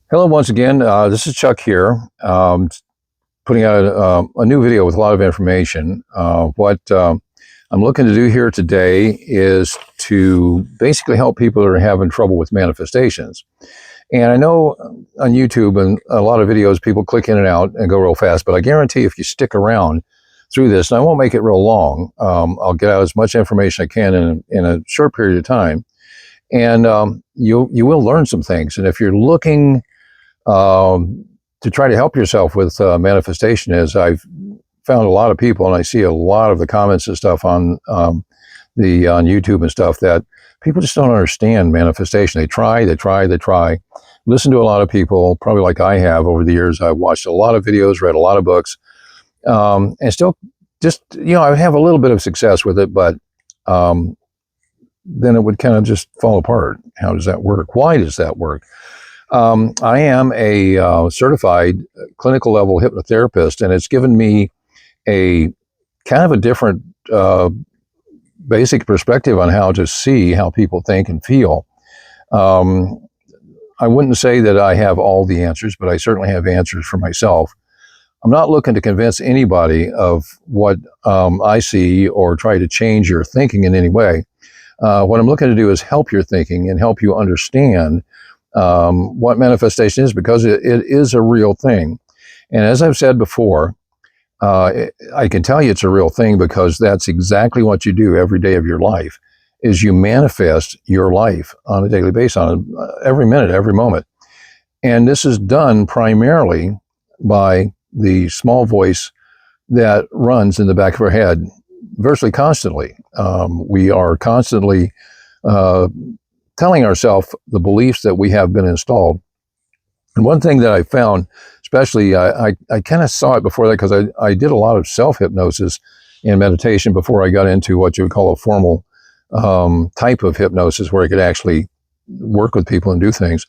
Hello, once again. This is Chuck here, putting out a new video with a lot of information. What I'm looking to do here today is to basically help people that are having trouble with manifestations. And I know on YouTube and a lot of videos, people click in and out and go real fast, but I guarantee if you stick around through this, and I won't make it real long, I'll get out as much information I can in a short period of time, and you will learn some things. And if you're looking to try to help yourself with manifestation, is I've found a lot of people, and I see a lot of the comments and stuff on on YouTube and stuff, that people just don't understand manifestation. They try. Listen to a lot of people, probably like I have over the years. I've watched a lot of videos, read a lot of books, and still just, I have a little bit of success with it, but then it would kind of just fall apart. How does that work? Why does that work? I am a certified clinical level hypnotherapist, and it's given me a kind of a different basic perspective on how to see how people think and feel. I wouldn't say that I have all the answers, but I certainly have answers for myself. I'm not looking to convince anybody of what I see or try to change your thinking in any way. What I'm looking to do is help your thinking and help you understand what manifestation is, because it is a real thing. And as I've said before, I can tell you it's a real thing because that's exactly what you do every day of your life, is you manifest your life on a daily basis, on every minute, every moment. And this is done primarily by the small voice that runs in the back of our head virtually constantly. We are constantly telling ourselves the beliefs that we have been installed. And one thing that I found, especially, I kind of saw it before that, because I did a lot of self-hypnosis and meditation before I got into what you would call a formal type of hypnosis, where I could actually work with people and do things.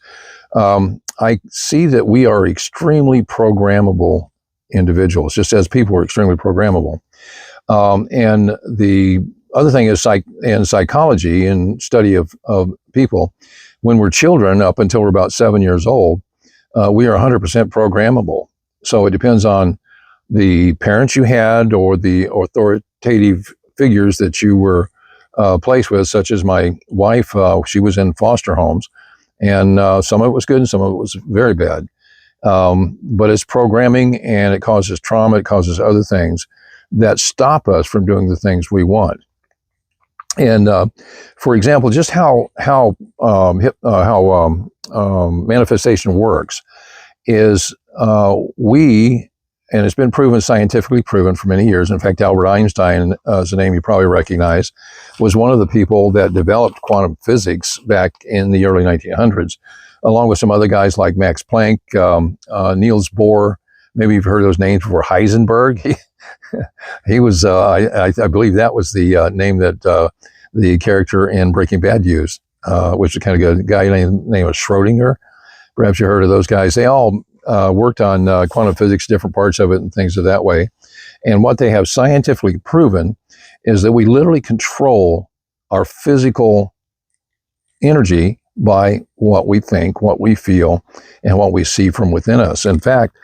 I see that we are extremely programmable individuals, just as people are extremely programmable. And the other thing is in psychology and study of people, when we're children up until we're about 7 years old, we are 100% programmable. So it depends on the parents you had or the authoritative figures that you were placed with, such as my wife. She was in foster homes, and some of it was good and some of it was very bad. But it's programming, and it causes trauma. It causes other things that stop us from doing the things we want. And for example, just how manifestation works is and it's been proven, scientifically proven for many years. In fact, Albert Einstein, is a name you probably recognize, was one of the people that developed quantum physics back in the early 1900s, along with some other guys like Max Planck, Niels Bohr. Maybe you've heard those names before. Heisenberg. He was, I believe that was the name that the character in Breaking Bad used, which is kind of a guy named Schrodinger. Perhaps you heard of those guys. They all worked on quantum physics, different parts of it and things of that way. And what they have scientifically proven is that we literally control our physical energy by what we think, what we feel, and what we see from within us. In fact,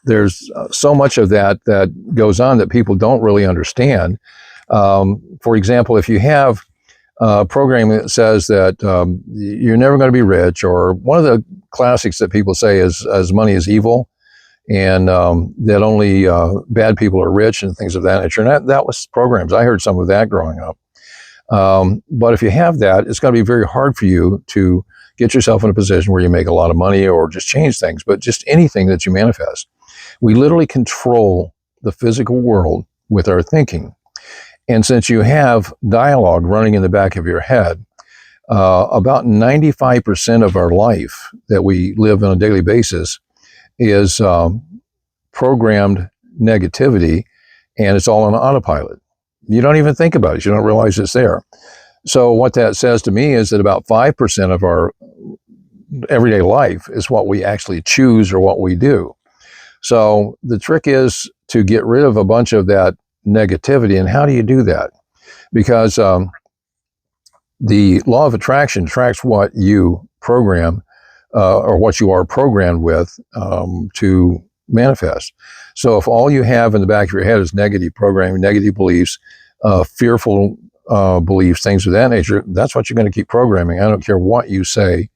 there's so much of that goes on that people don't really understand. For example, if you have a program that says that you're never going to be rich, or one of the classics that people say is money is evil, and that only bad people are rich and things of that nature. And that was programs. I heard some of that growing up. But if you have that, it's going to be very hard for you to get yourself in a position where you make a lot of money or just change things, but just anything that you manifest. We literally control the physical world with our thinking. And since you have dialogue running in the back of your head, about 95% of our life that we live on a daily basis is programmed negativity, and it's all on autopilot. You don't even think about it. You don't realize it's there. So what that says to me is that about 5% of our everyday life is what we actually choose or what we do. So the trick is to get rid of a bunch of that negativity. And how do you do that? Because the law of attraction attracts what you program or what you are programmed with to manifest. So if all you have in the back of your head is negative programming, negative beliefs, fearful beliefs, things of that nature, that's what you're going to keep programming. I don't care what you say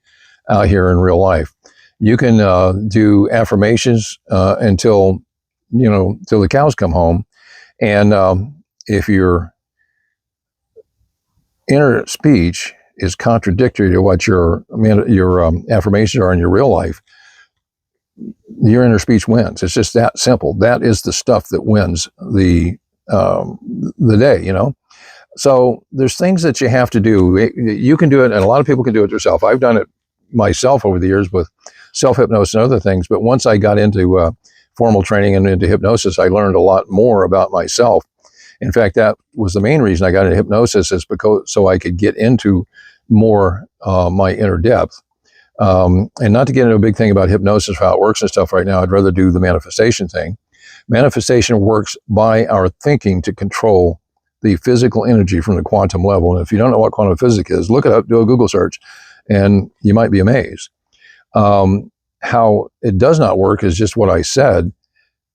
out here in real life. You can do affirmations until till the cows come home, and if your inner speech is contradictory to what your affirmations are in your real life, your inner speech wins. It's just that simple. That is the stuff that wins the day. So there's things that you have to do. You can do it, and a lot of people can do it yourself. I've done it myself over the years with self-hypnosis and other things. But once I got into formal training and into hypnosis, I learned a lot more about myself. In fact, that was the main reason I got into hypnosis, is because so I could get into more my inner depth. And not to get into a big thing about hypnosis, how it works and stuff right now, I'd rather do the manifestation thing. Manifestation works by our thinking to control the physical energy from the quantum level. And if you don't know what quantum physics is, look it up, do a Google search, and you might be amazed. How it does not work is just what I said.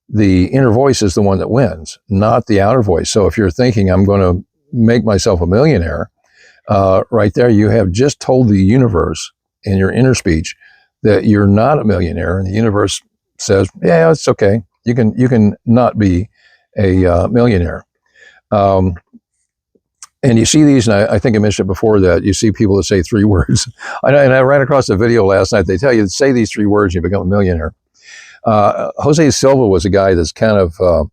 The inner voice is the one that wins, not the outer voice. So if you're thinking, I'm going to make myself a millionaire, right there, you have just told the universe in your inner speech that you're not a millionaire. And the universe says, yeah, it's okay. You can not be a millionaire. And you see these, and I think I mentioned it before, that you see people that say 3 words. And I ran across a video last night. They tell you to say these 3 words, you become a millionaire. Jose Silva was a guy that's kind of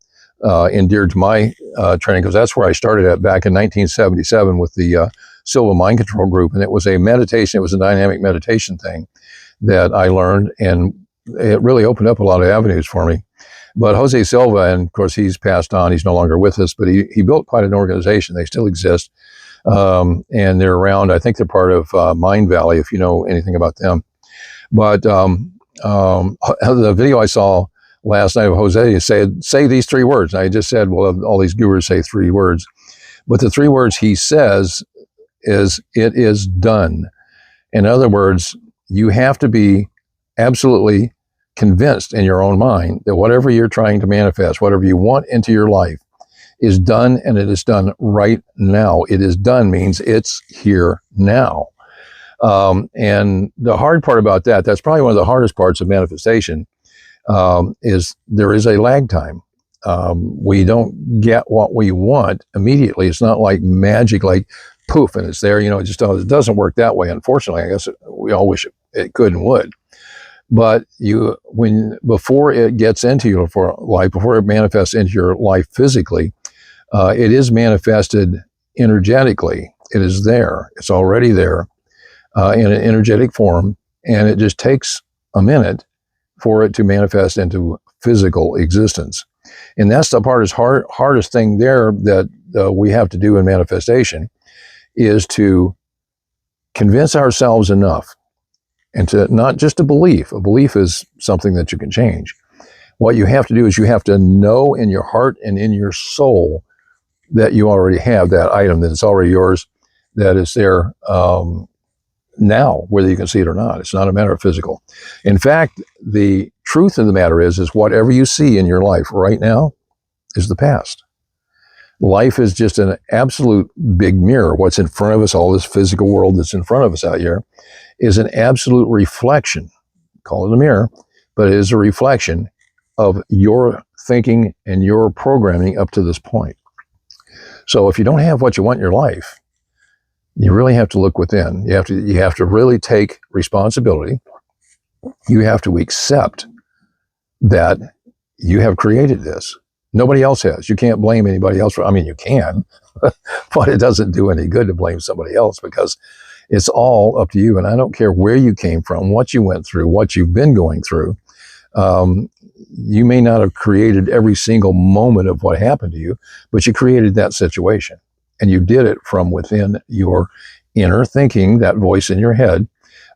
endeared to my training, because that's where I started at back in 1977 with the Silva Mind Control Group. And it was a meditation, it was a dynamic meditation thing that I learned, and it really opened up a lot of avenues for me. But Jose Silva, and of course he's passed on, he's no longer with us, but he built quite an organization. They still exist, and they're around. I think they're part of Mind Valley, if you know anything about them. But the video I saw last night of Jose said, say these 3 words. And I just said, well, all these gurus say 3 words. But the 3 words he says is, it is done. In other words, you have to be absolutely convinced in your own mind that whatever you're trying to manifest, whatever you want into your life, is done, and it is done right now. It is done means it's here now. And the hard part about that's probably one of the hardest parts of manifestation, is there is a lag time. We don't get what we want immediately. It's not like magic, like poof, and it's there. It doesn't work that way. Unfortunately, I guess we all wish it could and would. But before it gets into your life, before it manifests into your life physically, it is manifested energetically. It is there. It's already there in an energetic form, and it just takes a minute for it to manifest into physical existence. And that's the hardest thing there that we have to do in manifestation, is to convince ourselves enough. And to not just a belief. A belief is something that you can change. What you have to do is you have to know in your heart and in your soul that you already have that item, that it's already yours, that is there now, whether you can see it or not. It's not a matter of physical. In fact, the truth of the matter is whatever you see in your life right now is the past. Life is just an absolute big mirror. What's in front of us, all this physical world that's in front of us out here, is an absolute reflection. Call it a mirror, but it is a reflection of your thinking and your programming up to this point. So if you don't have what you want in your life, you really have to look within. You have to really take responsibility. You have to accept that you have created this. Nobody else has. You can't blame anybody else you can, but it doesn't do any good to blame somebody else, because it's all up to you. And I don't care where you came from, what you went through, what you've been going through. You may not have created every single moment of what happened to you, but you created that situation, and you did it from within your inner thinking, that voice in your head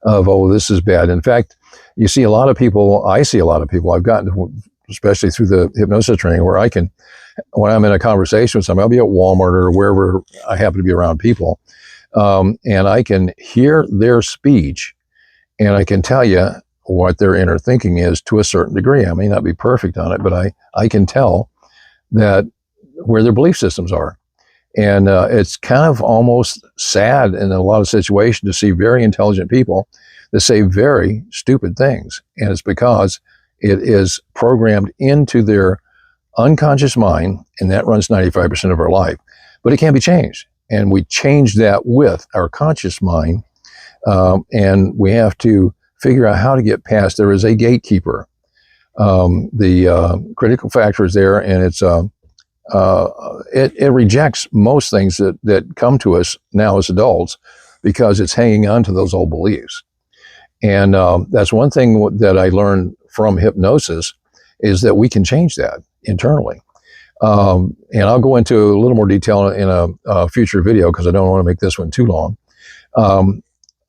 of, oh, this is bad. In fact, I see a lot of people, I've gotten to, especially through the hypnosis training, where when I'm in a conversation with somebody, I'll be at Walmart or wherever I happen to be around people, and I can hear their speech, and I can tell you what their inner thinking is to a certain degree. I may not be perfect on it, but I can tell that where their belief systems are. And it's kind of almost sad in a lot of situations to see very intelligent people that say very stupid things. And it's because it is programmed into their unconscious mind, and that runs 95% of our life. But it can be changed. And we change that with our conscious mind. And we have to figure out how to get past. There is a gatekeeper. The critical factor is there, and it rejects most things that come to us now as adults because it's hanging on to those old beliefs. And that's one thing that I learned from hypnosis is that we can change that internally. And I'll go into a little more detail in a future video because I don't want to make this one too long.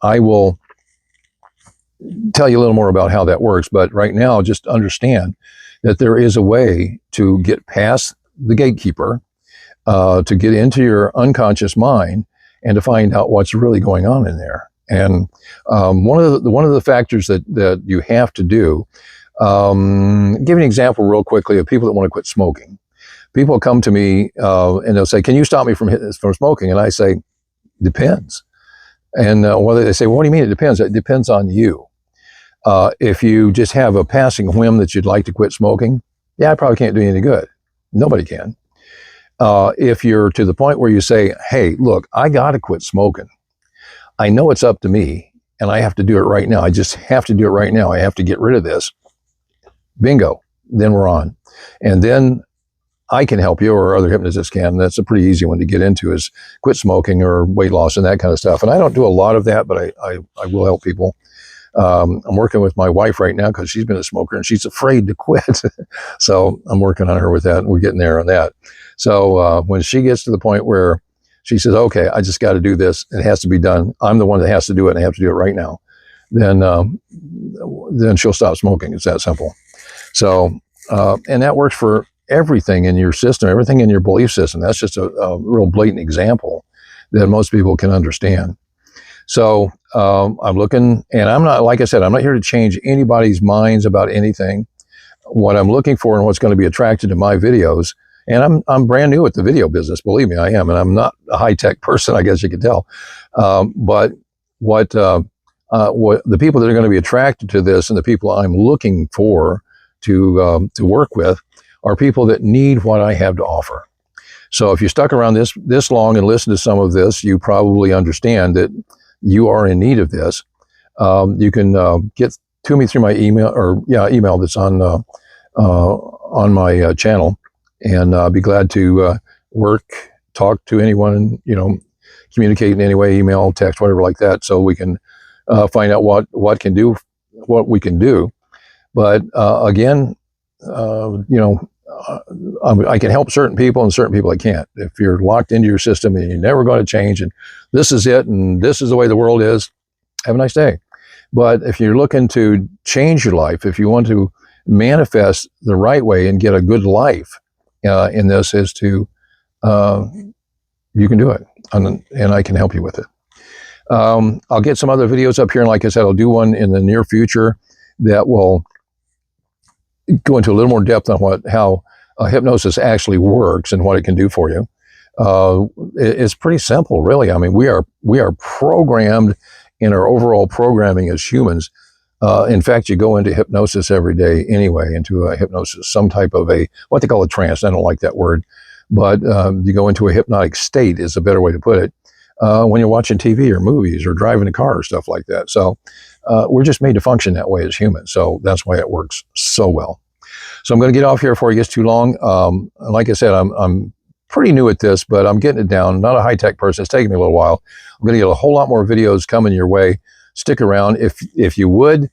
I will tell you a little more about how that works, but right now just understand that there is a way to get past the gatekeeper, to get into your unconscious mind and to find out what's really going on in there. And one of the factors that you have to do, give an example real quickly of people that want to quit smoking. People come to me and they'll say, "Can you stop me from smoking?" And I say, "Depends." And whether they say, "Well, what do you mean it depends?" It depends on you. If you just have a passing whim that you'd like to quit smoking, yeah, I probably can't do you any good. Nobody can. If you're to the point where you say, "Hey, look, I got to quit smoking. I know it's up to me, and I have to do it right now. I just have to do it right now. I have to get rid of this." Bingo. Then we're on. And then I can help you, or other hypnotists can. That's a pretty easy one to get into, is quit smoking or weight loss and that kind of stuff. And I don't do a lot of that, but I will help people. I'm working with my wife right now because she's been a smoker and she's afraid to quit. So I'm working on her with that, and we're getting there on that. So when she gets to the point where she says, "Okay, I just got to do this. It has to be done. I'm the one that has to do it, and I have to do it right now," then she'll stop smoking. It's that simple. So, and that works for everything in your system, everything in your belief system. That's just a real blatant example that most people can understand. So I'm looking, and I'm not, like I said, I'm not here to change anybody's minds about anything. What I'm looking for and what's going to be attracted to my videos, and I'm brand new at the video business, believe me, I am, and I'm not a high-tech person, I guess you could tell. But what the people that are going to be attracted to this, and the people I'm looking for to work with, are people that need what I have to offer. So if you stuck around this long and listened to some of this, you probably understand that you are in need of this. You can get to me through my email that's on my channel, and I'll be glad to talk to anyone, communicate in any way, email, text, whatever like that, so we can find out what we can do. But again, I can help certain people, and certain people I can't. If you're locked into your system and you're never going to change, and this is it, and this is the way the world is, have a nice day. But if you're looking to change your life, if you want to manifest the right way and get a good life in this, is to, you can do it, and I can help you with it. I'll get some other videos up here, and like I said, I'll do one in the near future that will go into a little more depth on how hypnosis actually works and what it can do for you. It's pretty simple, really. I mean, we are programmed in our overall programming as humans. In fact, you go into hypnosis every day anyway, into a hypnosis, some type of what they call a trance. I don't like that word, but you go into a hypnotic state is a better way to put it, when you're watching TV or movies or driving a car or stuff like that. So we're just made to function that way as humans. So that's why it works so well. So I'm going to get off here before it gets too long. Like I said, I'm pretty new at this, but I'm getting it down. Not a high-tech person. It's taking me a little while. I'm going to get a whole lot more videos coming your way. Stick around. If you would,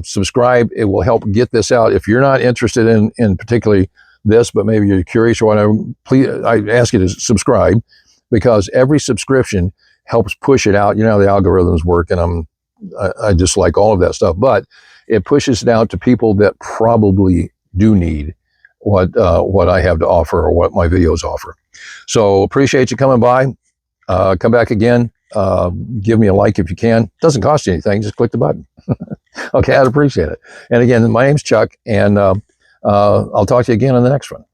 subscribe. It will help get this out. If you're not interested in particularly this, but maybe you're curious or whatever, please, I ask you to subscribe, because every subscription helps push it out. You know how the algorithms work, and I just like all of that stuff. But it pushes it out to people that probably do need what I have to offer, or what my videos offer. So appreciate you coming by. Come back again. Give me a like if you can. Doesn't cost you anything. Just click the button. Okay, I'd appreciate it. And again, my name's Chuck, and I'll talk to you again on the next one.